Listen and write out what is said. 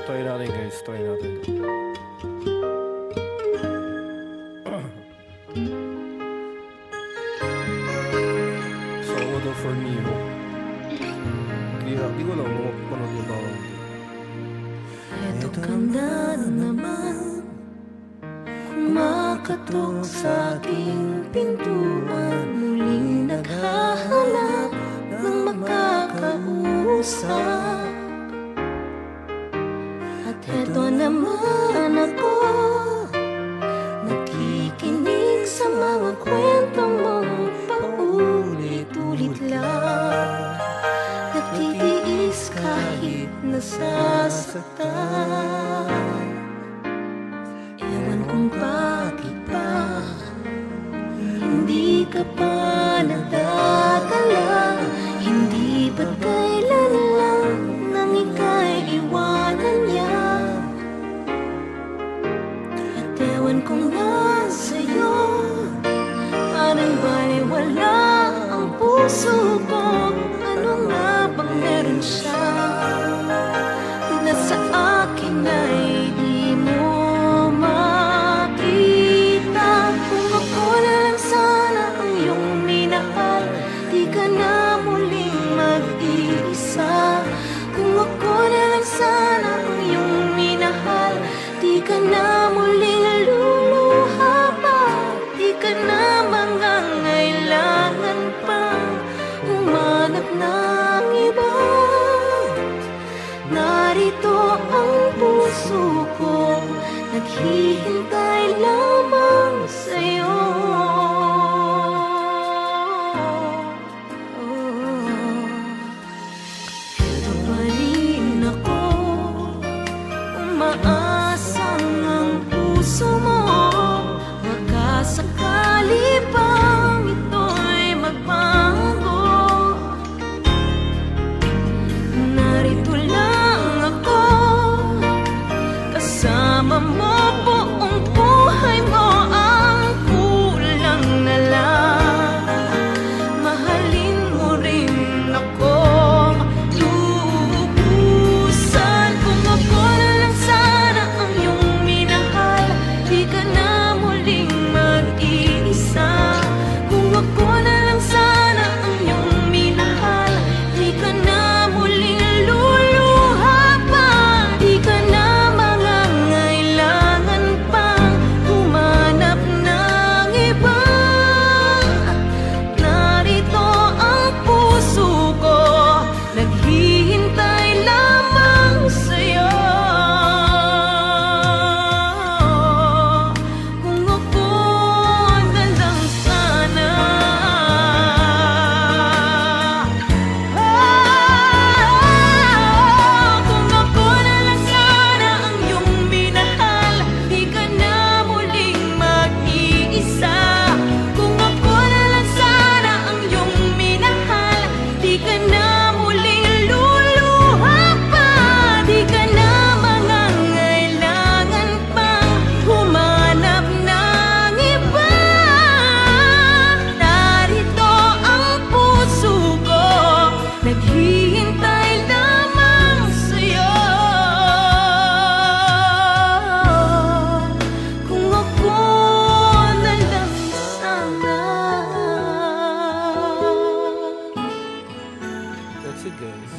Try natin guys, try natin. So, Odo for Neo. Di ko alam kung mapapanood yung bawang ito. Eto ka na naman, kumakatok sa aking pintuan. Muling naghahanap ng makakausap. At eto naman ako, nakikinig sa mga kwentong mong paulit-ulit lang. Nagtitiis kahit nasasaktan. Ewan kung bakit ba hindi ka pa nadadala. Hindi ba't kailan lang nang ika'y iwanan niya. At ewan kung nasa'yo, parang baliwala ang puso ko. Ano nga bang meron siya na sa akin ay di mo makita? Kung ako na lang sana ang iyong minahal, di ka na muling mag-iisa. Kung ako na lang sana ang iyong minahal, di ka na muling luluha pa. Di ka na mangangailangan pang humanap ng iba. Narito ang puso ko, naghihintay lamang sa'yo. Ito pa rin ako, umaasang ang puso mo. Baka sakali pang ito'y magbago. Narito lang ako, kasama mo buong buhay mo. Ang kulang na lang, mahalin mo rin ako lubusan. Kung ako na lang sana ang iyong minahal, di ka na muling mag-iisa. Kung ako na lang sana ang iyong minahal, di ka na muling luluha pa. Di ka na mangangailangan pang humanap ng iba. Narito ang puso ko, naghihintay lamang sa'yo. Kung ako na lang sana, kung ako na lang sana ang iyong minahal, di ka na muling mag-iisa. Kung ako na lang sana ang iyong minahal, di ka na muling luluha pa. Di ka na mangangailangan pang humanap ng iba. Narito ang puso ko, naghihintay lamang sa'yo. Kung ako na lang sana. That's it guys.